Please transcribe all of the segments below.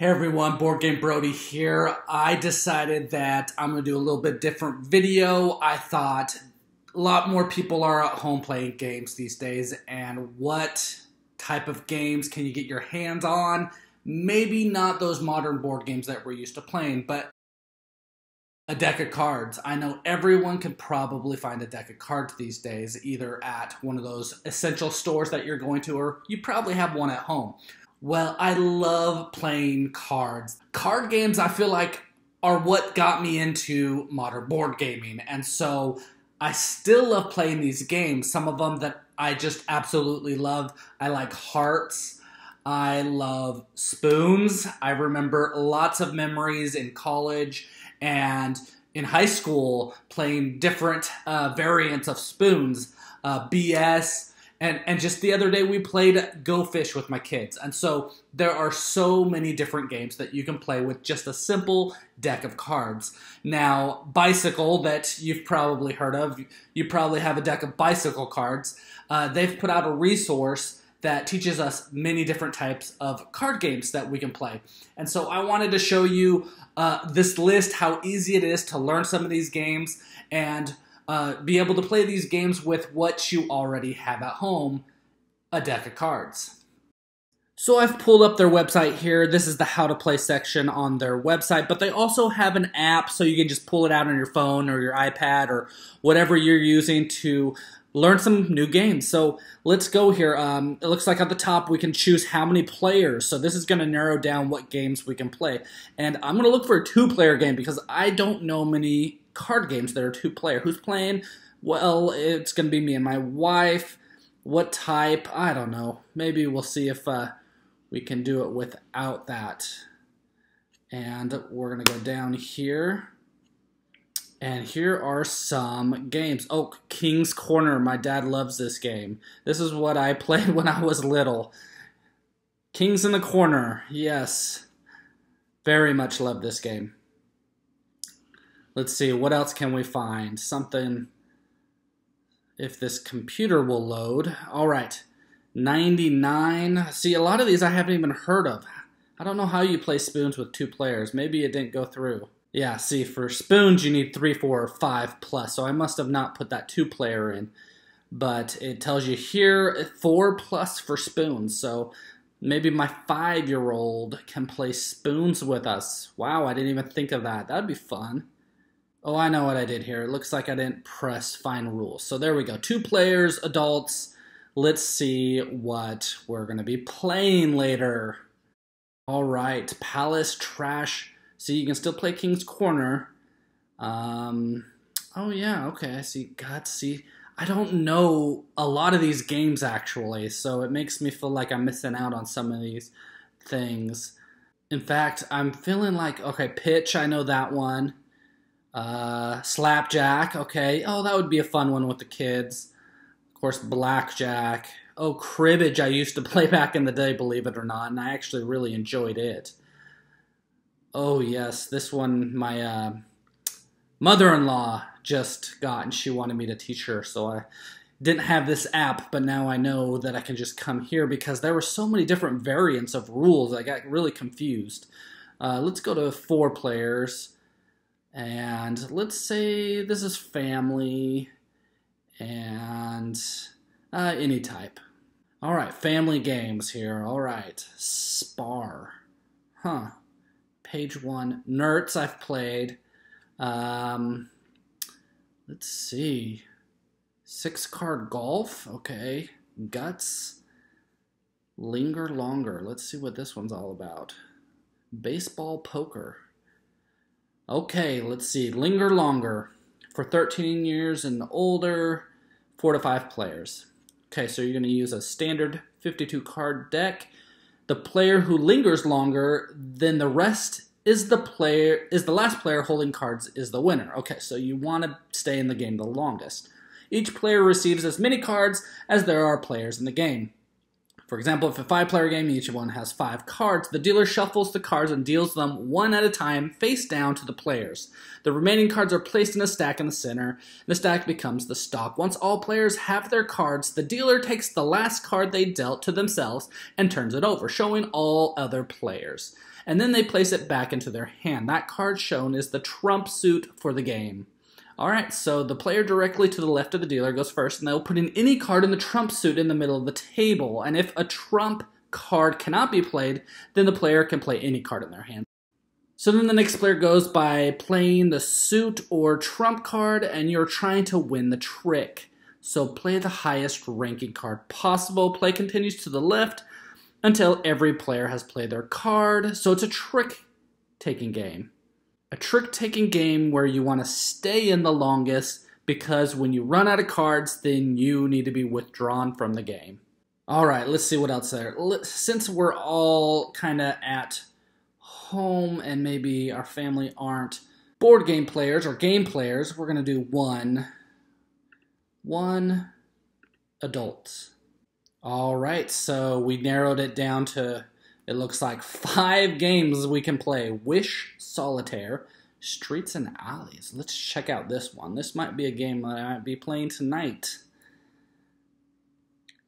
Hey everyone, Boardgame Brody here. I decided that I'm going to do a little bit different video. I thought a lot more people are at home playing games these days, and what type of games can you get your hands on? Maybe not those modern board games that we're used to playing, but a deck of cards. I know everyone can probably find a deck of cards these days, either at one of those essential stores that you're going to, or you probably have one at home. Well, I love playing cards. Card games, I feel like, are what got me into modern board gaming. And so I still love playing these games. Some of them that I just absolutely love. I like hearts. I love spoons. I remember lots of memories in college and in high school playing different variants of spoons, BS. And just the other day we played Go Fish with my kids. And so there are so many different games that you can play with just a simple deck of cards. Now, Bicycle, that you've probably heard of, you probably have a deck of bicycle cards. They've put out a resource that teaches us many different types of card games that we can play. And so I wanted to show you this list, how easy it is to learn some of these games and be able to play these games with what you already have at home, a deck of cards. So I've pulled up their website here. This is the how to play section on their website, but they also have an app so you can just pull it out on your phone or your iPad or whatever you're using to learn some new games. So let's go here. It looks like at the top we can choose how many players. So this is going to narrow down what games we can play. And I'm going to look for a two-player game because I don't know many card games that are two-player. Who's playing? Well, it's going to be me and my wife. What type? I don't know. Maybe we'll see if we can do it without that. And we're going to go down here. And here are some games. Oh, King's Corner. My dad loves this game. This is what I played when I was little. Kings in the Corner. Yes. Very much love this game. Let's see, what else can we find? Something, if this computer will load. All right, 99. See, a lot of these I haven't even heard of. I don't know how you play spoons with two players. Maybe it didn't go through. Yeah, see, for spoons you need 3, 4, or 5 plus, so I must have not put that two-player in. But it tells you here 4 plus for spoons, so maybe my 5-year-old can play spoons with us. Wow, I didn't even think of that. That'd be fun. Oh, I know what I did here. It looks like I didn't press find rules. So there we go. 2 players, adults. Let's see what we're going to be playing later. All right. Palace, Trash. See, you can still play King's Corner. Oh, yeah. Okay. I see. God, see. I don't know a lot of these games, actually. So it makes me feel like I'm missing out on some of these things. In fact, I'm feeling like, okay, Pitch. I know that one. Slapjack, okay. Oh, that would be a fun one with the kids. Of course, Blackjack. Oh, Cribbage I used to play back in the day, believe it or not, and I actually really enjoyed it. Oh, yes, this one my mother-in-law just got, and she wanted me to teach her, so I didn't have this app, but now I know that I can just come here because there were so many different variants of rules. I got really confused. Let's go to 4 players. And let's say this is family and any type. All right, family games here. All right, Spar. Huh. Page 1. Nerds I've played. Let's see. 6-card golf. Okay. Guts. Linger Longer. Let's see what this one's all about. Baseball Poker. Okay, let's see. Linger Longer for 13 years and older, 4 to 5 players. Okay, so you're going to use a standard 52-card deck. The player who lingers longer than the rest is the last player holding cards is the winner. Okay, so you want to stay in the game the longest. Each player receives as many cards as there are players in the game. For example, if a 5-player game, each one has 5 cards, the dealer shuffles the cards and deals them one at a time face down to the players. The remaining cards are placed in a stack in the center, and the stack becomes the stock. Once all players have their cards, the dealer takes the last card they dealt to themselves and turns it over, showing all other players. And then they place it back into their hand. That card shown is the trump suit for the game. Alright, so the player directly to the left of the dealer goes first, and they'll put in any card in the trump suit in the middle of the table. And if a trump card cannot be played, then the player can play any card in their hand. So then the next player goes by playing the suit or trump card, and you're trying to win the trick. So play the highest ranking card possible. Play continues to the left until every player has played their card. So it's a trick-taking game. A trick-taking game where you want to stay in the longest, because when you run out of cards, then you need to be withdrawn from the game. Alright, let's see what else there. Since we're all kind of at home and maybe our family aren't board game players or game players, we're going to do one adult. Alright, so we narrowed it down to, it looks like 5 games we can play. Wish, Solitaire, Streets and Alleys. Let's check out this one. This might be a game that I might be playing tonight.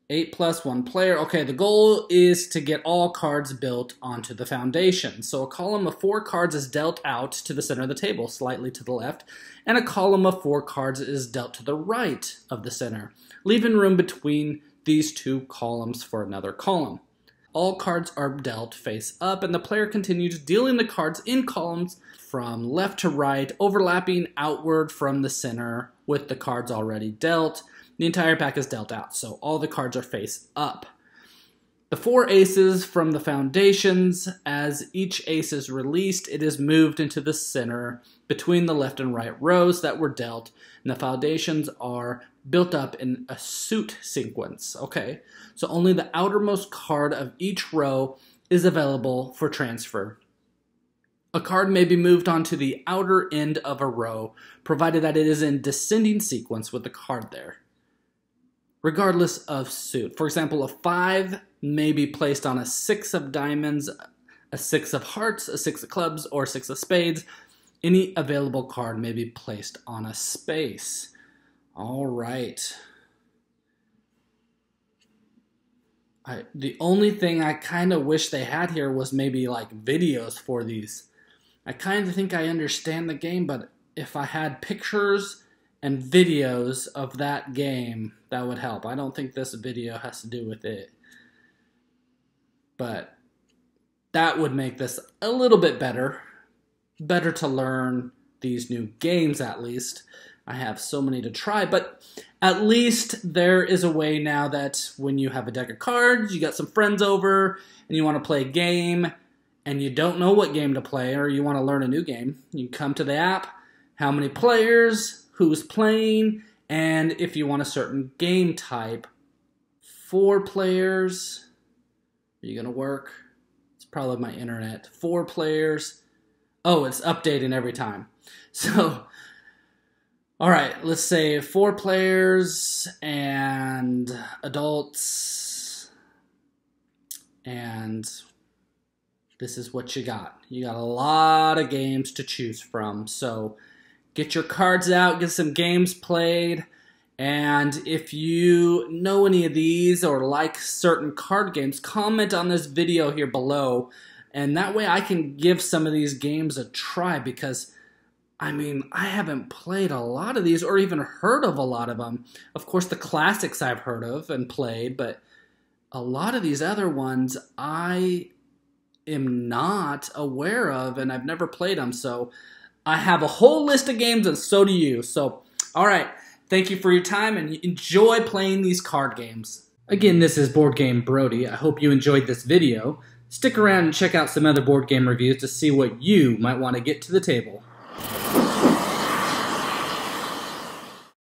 8 plus 1 player. Okay, the goal is to get all cards built onto the foundation. So a column of 4 cards is dealt out to the center of the table, slightly to the left, and a column of 4 cards is dealt to the right of the center, leaving room between these 2 columns for another column. All cards are dealt face up, and the player continues dealing the cards in columns from left to right, overlapping outward from the center with the cards already dealt. The entire pack is dealt out, so all the cards are face up. The 4 aces from the foundations, as each ace is released, it is moved into the center between the left and right rows that were dealt, and the foundations are built up in a suit sequence. Okay, so only the outermost card of each row is available for transfer. A card may be moved onto the outer end of a row, provided that it is in descending sequence with the card there, regardless of suit. For example, a 5 may be placed on a 6 of diamonds, a 6 of hearts, a 6 of clubs, or 6 of spades. Any available card may be placed on a space. All right. The only thing I kind of wish they had here was maybe like videos for these. I kind of think I understand the game, but if I had pictures and videos of that game, that would help. I don't think this video has to do with it, but that would make this a little bit better to learn these new games at least. I have so many to try, but at least there is a way now that when you have a deck of cards, you got some friends over, and you want to play a game, and you don't know what game to play, or you want to learn a new game, you come to the app, how many players, who's playing, and if you want a certain game type. 4 players, are you going to work? It's probably my internet. 4 players. Oh, it's updating every time. So, alright, let's say 4 players and adults, and this is what you got. You got a lot of games to choose from, so get your cards out, get some games played, and if you know any of these or like certain card games, comment on this video here below, and that way I can give some of these games a try, because I mean, I haven't played a lot of these or even heard of a lot of them. Of course, the classics I've heard of and played, but a lot of these other ones I am not aware of, and I've never played them. So I have a whole list of games, and so do you. So, all right, thank you for your time, and enjoy playing these card games. Again, this is Boardgame Brody. I hope you enjoyed this video. Stick around and check out some other board game reviews to see what you might want to get to the table.